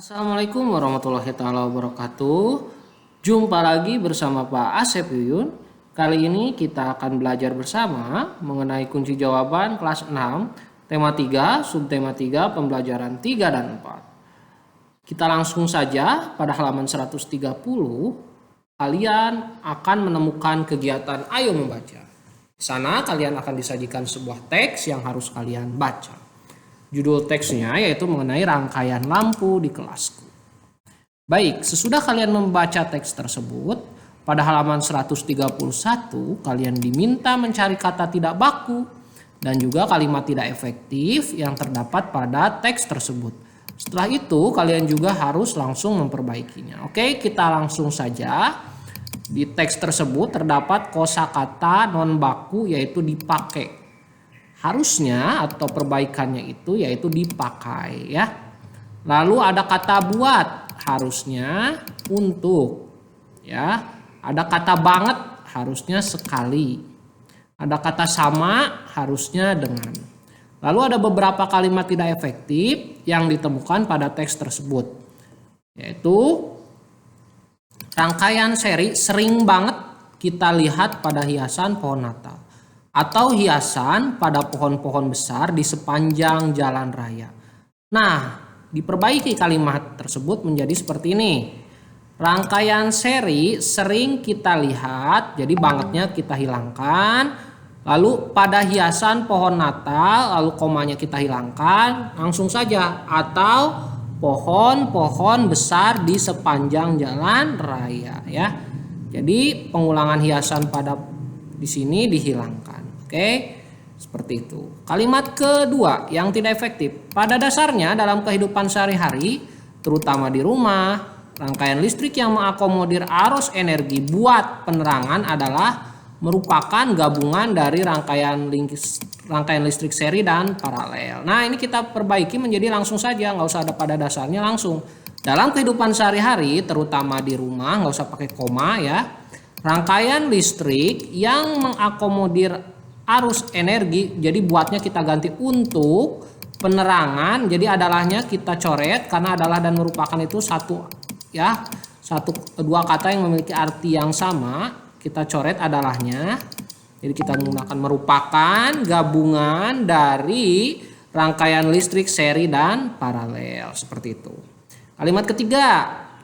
Assalamualaikum warahmatullahi taala wabarakatuh. Jumpa lagi bersama Pak Asep Yuyun. Kali ini kita akan belajar bersama mengenai kunci jawaban kelas 6, tema 3, subtema 3, pembelajaran 3 dan 4. Kita langsung saja pada halaman 130, kalian akan menemukan kegiatan Ayo Membaca. Di sana kalian akan disajikan sebuah teks yang harus kalian baca. Judul teksnya yaitu mengenai rangkaian lampu di kelasku. Baik, sesudah kalian membaca teks tersebut, pada halaman 131 kalian diminta mencari kata tidak baku dan juga kalimat tidak efektif yang terdapat pada teks tersebut. Setelah itu kalian juga harus langsung memperbaikinya. Oke, kita langsung saja. Di teks tersebut terdapat kosakata non baku yaitu dipakai. Harusnya atau perbaikannya itu yaitu dipakai ya. Lalu ada kata buat, harusnya untuk ya. Ada kata banget, harusnya sekali. Ada kata sama, harusnya dengan. Lalu ada beberapa kalimat tidak efektif yang ditemukan pada teks tersebut. Yaitu rangkaian seri sering banget kita lihat pada hiasan pohon Natal. Atau hiasan pada pohon-pohon besar di sepanjang jalan raya. Nah, diperbaiki kalimat tersebut menjadi seperti ini. Rangkaian seri sering kita lihat, jadi bangetnya kita hilangkan. Lalu pada hiasan pohon Natal, lalu komanya kita hilangkan, langsung saja. Atau pohon-pohon besar di sepanjang jalan raya ya. Jadi pengulangan hiasan pada di sini dihilangkan. Oke, seperti itu. Kalimat kedua yang tidak efektif. Pada dasarnya dalam kehidupan sehari-hari, terutama di rumah, rangkaian listrik yang mengakomodir arus energi buat penerangan adalah merupakan gabungan dari rangkaian listrik seri dan paralel. Nah, ini kita perbaiki menjadi langsung saja, nggak usah ada pada dasarnya, langsung. Dalam kehidupan sehari-hari, terutama di rumah, nggak usah pakai koma ya. Rangkaian listrik yang mengakomodir arus energi, jadi buatnya kita ganti untuk penerangan, jadi adalahnya kita coret karena adalah dan merupakan itu satu ya, dua kata yang memiliki arti yang sama, kita coret adalahnya. Jadi kita menggunakan merupakan gabungan dari rangkaian listrik seri dan paralel, seperti itu. Kalimat ketiga,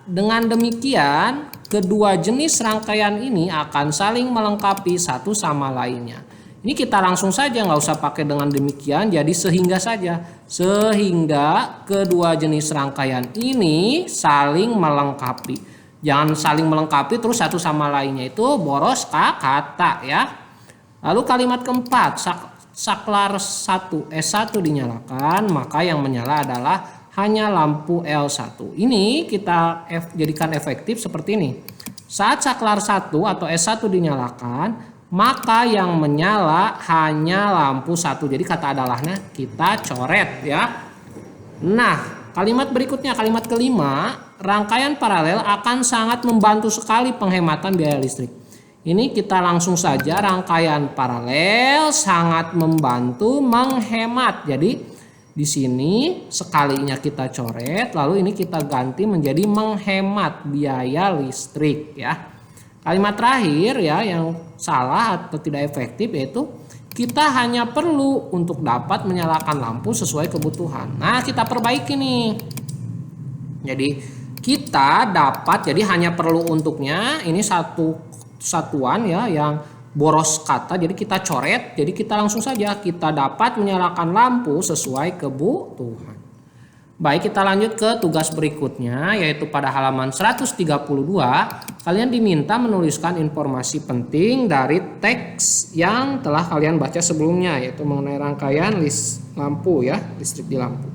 dengan demikian kedua jenis rangkaian ini akan saling melengkapi satu sama lainnya. Ini kita langsung saja, nggak usah pakai dengan demikian, jadi sehingga saja. Sehingga kedua jenis rangkaian ini saling melengkapi. Jangan saling melengkapi terus satu sama lainnya, itu boros kata ya. Lalu kalimat keempat, saklar S1 dinyalakan, maka yang menyala adalah hanya lampu L1. Ini kita jadikan efektif seperti ini. Saat saklar 1 atau S1 dinyalakan, maka yang menyala hanya lampu 1. Jadi kata adalahnya kita coret ya. Nah, kalimat berikutnya, kalimat kelima, rangkaian paralel akan sangat membantu sekali penghematan biaya listrik. Ini kita langsung saja, rangkaian paralel sangat membantu menghemat. Jadi di sini sekalinya kita coret, lalu ini kita ganti menjadi menghemat biaya listrik ya. Kalimat terakhir ya yang salah atau tidak efektif yaitu kita hanya perlu untuk dapat menyalakan lampu sesuai kebutuhan. Nah, kita perbaiki nih. Jadi kita dapat, jadi hanya perlu untuknya ini satu satuan ya yang boros kata, jadi kita coret, jadi kita langsung saja kita dapat menyalakan lampu sesuai kebutuhan. Baik, kita lanjut ke tugas berikutnya, yaitu pada halaman 132 kalian diminta menuliskan informasi penting dari teks yang telah kalian baca sebelumnya, yaitu mengenai rangkaian lampu ya, listrik di lampu.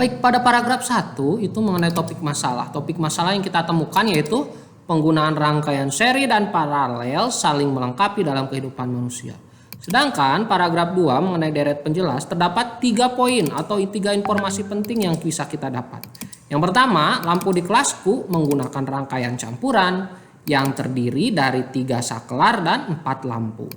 Baik, pada paragraf 1 itu mengenai topik masalah. Topik masalah yang kita temukan yaitu penggunaan rangkaian seri dan paralel saling melengkapi dalam kehidupan manusia. Sedangkan paragraf 2 mengenai deret penjelas terdapat 3 poin atau 3 informasi penting yang bisa kita dapat. Yang pertama, lampu di kelasku menggunakan rangkaian campuran yang terdiri dari 3 saklar dan 4 lampu.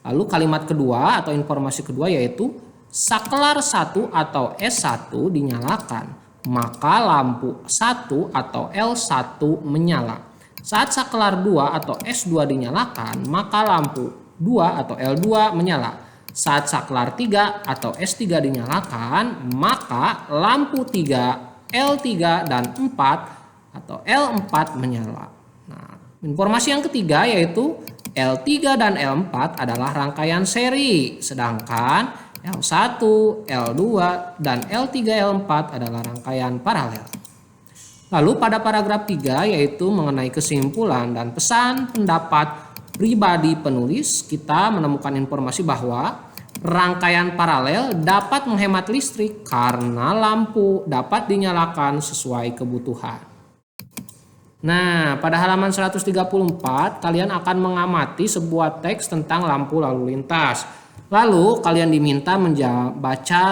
Lalu kalimat kedua atau informasi kedua yaitu saklar 1 atau S1 dinyalakan, maka lampu 1 atau L1 menyala. Saat saklar 2 atau S2 dinyalakan, maka lampu 2 atau L2 menyala. Saat saklar 3 atau S3 dinyalakan, maka lampu 3, L3 dan 4 atau L4 menyala. Nah, informasi yang ketiga yaitu L3 dan L4 adalah rangkaian seri, sedangkan L1, L2, dan L3, L4 adalah rangkaian paralel. Lalu pada paragraf 3 yaitu mengenai kesimpulan dan pesan pendapat pribadi penulis, kita menemukan informasi bahwa rangkaian paralel dapat menghemat listrik karena lampu dapat dinyalakan sesuai kebutuhan. Nah, pada halaman 134 kalian akan mengamati sebuah teks tentang lampu lalu lintas. Lalu kalian diminta membaca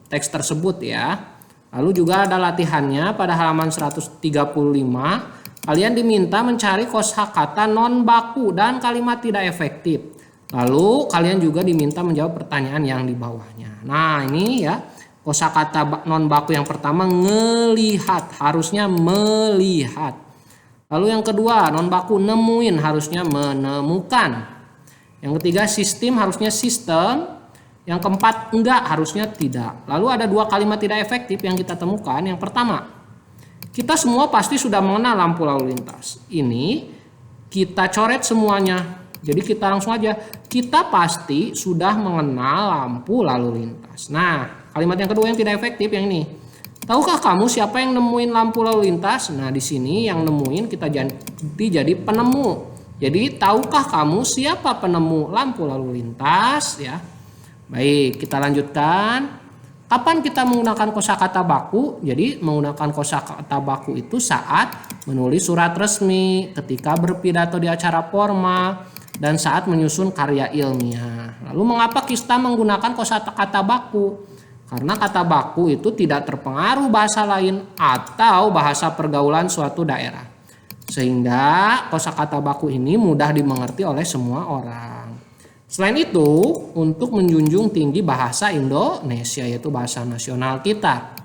teks tersebut ya. Lalu juga ada latihannya pada halaman 135. Kalian diminta mencari kosakata non baku dan kalimat tidak efektif. Lalu kalian juga diminta menjawab pertanyaan yang di bawahnya. Nah, ini ya. Kosakata non baku yang pertama ngelihat, harusnya melihat. Lalu yang kedua non baku nemuin, harusnya menemukan. Yang ketiga sistem, harusnya sistem. Yang keempat enggak, harusnya tidak. Lalu ada dua kalimat tidak efektif yang kita temukan. Yang pertama, kita semua pasti sudah mengenal lampu lalu lintas. Ini kita coret semuanya. Jadi kita langsung aja, kita pasti sudah mengenal lampu lalu lintas. Nah, kalimat yang kedua yang tidak efektif yang ini. Tahukah kamu siapa yang nemuin lampu lalu lintas? Nah, di sini yang nemuin kita jadi penemu. Jadi, tahukah kamu siapa penemu lampu lalu lintas ya? Baik, kita lanjutkan. Kapan kita menggunakan kosakata baku? Jadi, menggunakan kosakata baku itu saat menulis surat resmi, ketika berpidato di acara formal, dan saat menyusun karya ilmiah. Lalu mengapa kita menggunakan kosakata baku? Karena kata baku itu tidak terpengaruh bahasa lain atau bahasa pergaulan suatu daerah. Sehingga kosakata baku ini mudah dimengerti oleh semua orang. Selain itu, untuk menjunjung tinggi bahasa Indonesia, yaitu bahasa nasional kita.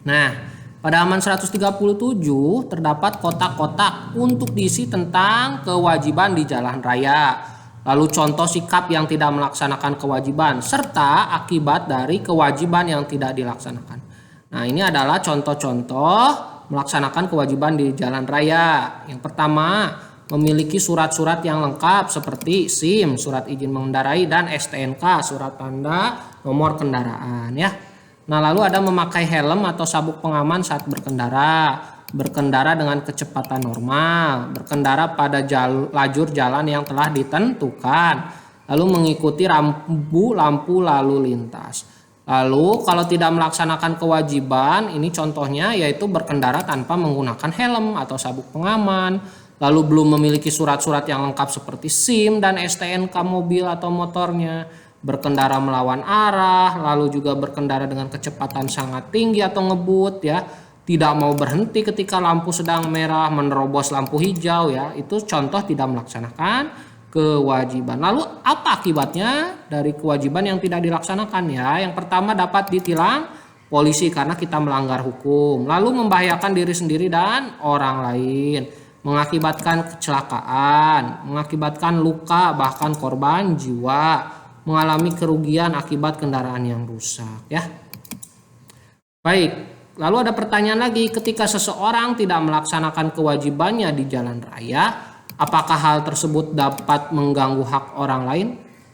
Nah, pada halaman 137 terdapat kotak-kotak untuk diisi tentang kewajiban di jalan raya. Lalu contoh sikap yang tidak melaksanakan kewajiban serta akibat dari kewajiban yang tidak dilaksanakan. Nah, ini adalah contoh-contoh melaksanakan kewajiban di jalan raya. Yang pertama, memiliki surat-surat yang lengkap seperti SIM, surat izin mengendarai, dan STNK, surat tanda nomor kendaraan ya. Nah, lalu ada memakai helm atau sabuk pengaman saat berkendara, berkendara dengan kecepatan normal, berkendara pada lajur jalan yang telah ditentukan, lalu mengikuti lampu lalu lintas. Lalu kalau tidak melaksanakan kewajiban, ini contohnya yaitu berkendara tanpa menggunakan helm atau sabuk pengaman, lalu belum memiliki surat-surat yang lengkap seperti SIM dan STNK mobil atau motornya, berkendara melawan arah, lalu juga berkendara dengan kecepatan sangat tinggi atau ngebut ya, tidak mau berhenti ketika lampu sedang merah, menerobos lampu hijau ya, itu contoh tidak melaksanakan kewajiban. Lalu apa akibatnya dari kewajiban yang tidak dilaksanakan ya? Yang pertama dapat ditilang polisi karena kita melanggar hukum, lalu membahayakan diri sendiri dan orang lain, mengakibatkan kecelakaan, mengakibatkan luka bahkan korban jiwa, mengalami kerugian akibat kendaraan yang rusak ya. Baik, lalu ada pertanyaan lagi, ketika seseorang tidak melaksanakan kewajibannya di jalan raya, apakah hal tersebut dapat mengganggu hak orang lain?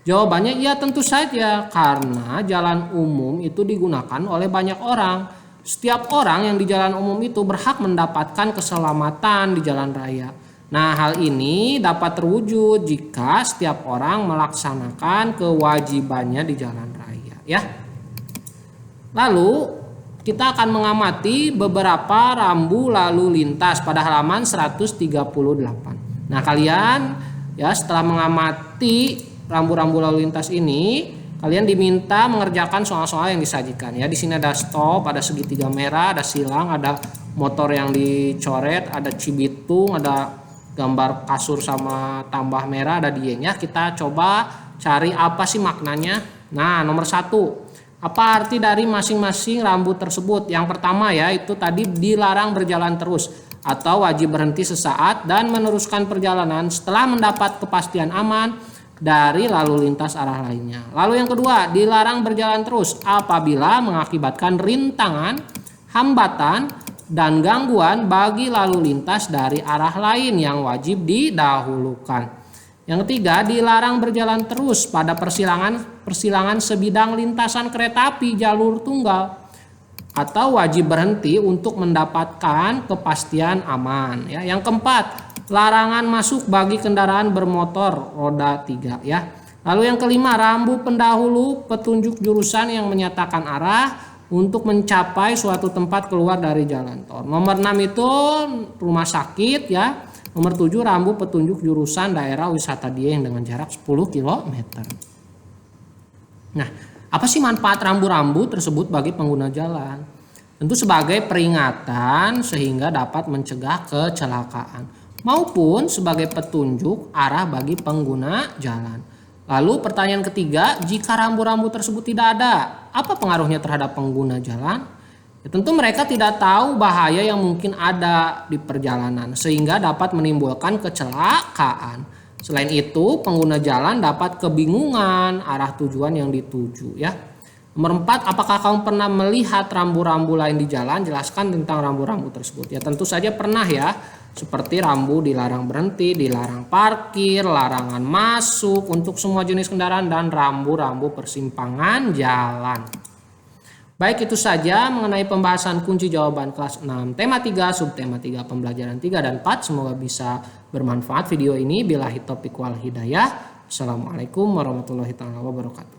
Jawabannya iya, tentu saja, karena jalan umum itu digunakan oleh banyak orang. Setiap orang yang di jalan umum itu berhak mendapatkan keselamatan di jalan raya. Nah, hal ini dapat terwujud jika setiap orang melaksanakan kewajibannya di jalan raya ya. Lalu kita akan mengamati beberapa rambu lalu lintas pada halaman 138. Nah, kalian ya setelah mengamati rambu-rambu lalu lintas ini, kalian diminta mengerjakan soal-soal yang disajikan ya. Di sini ada stop, ada segitiga merah, ada silang, ada motor yang dicoret, ada Cibitung, ada gambar kasur sama tambah merah, ada dianya. Kita coba cari apa sih maknanya. Nah, nomor 1. Apa arti dari masing-masing rambu tersebut? Yang pertama ya, itu tadi dilarang berjalan terus atau wajib berhenti sesaat dan meneruskan perjalanan setelah mendapat kepastian aman dari lalu lintas arah lainnya. Lalu yang kedua, dilarang berjalan terus apabila mengakibatkan rintangan, hambatan, dan gangguan bagi lalu lintas dari arah lain yang wajib didahulukan. Yang ketiga, dilarang berjalan terus pada persilangan sebidang lintasan kereta api jalur tunggal atau wajib berhenti untuk mendapatkan kepastian aman. Ya. Yang keempat, larangan masuk bagi kendaraan bermotor roda 3. Ya. Lalu yang kelima, rambu pendahulu petunjuk jurusan yang menyatakan arah untuk mencapai suatu tempat keluar dari jalan tol. Nomor 6 itu rumah sakit ya. Nomor 7, rambu petunjuk jurusan daerah wisata Dieng dengan jarak 10 km. Nah, apa sih manfaat rambu-rambu tersebut bagi pengguna jalan? Tentu sebagai peringatan sehingga dapat mencegah kecelakaan maupun sebagai petunjuk arah bagi pengguna jalan. Lalu pertanyaan ketiga, jika rambu-rambu tersebut tidak ada, apa pengaruhnya terhadap pengguna jalan? Ya, tentu mereka tidak tahu bahaya yang mungkin ada di perjalanan sehingga dapat menimbulkan kecelakaan. Selain itu, pengguna jalan dapat kebingungan arah tujuan yang dituju ya. Nomor 4, apakah kamu pernah melihat rambu-rambu lain di jalan? Jelaskan tentang rambu-rambu tersebut. Ya tentu saja pernah ya. Seperti rambu dilarang berhenti, dilarang parkir, larangan masuk untuk semua jenis kendaraan dan rambu-rambu persimpangan jalan. Baik, itu saja mengenai pembahasan kunci jawaban kelas 6 tema 3 subtema 3 pembelajaran 3 dan 4. Semoga bisa bermanfaat video ini. Billahi taufiq wal hidayah. Assalamualaikum warahmatullahi wabarakatuh.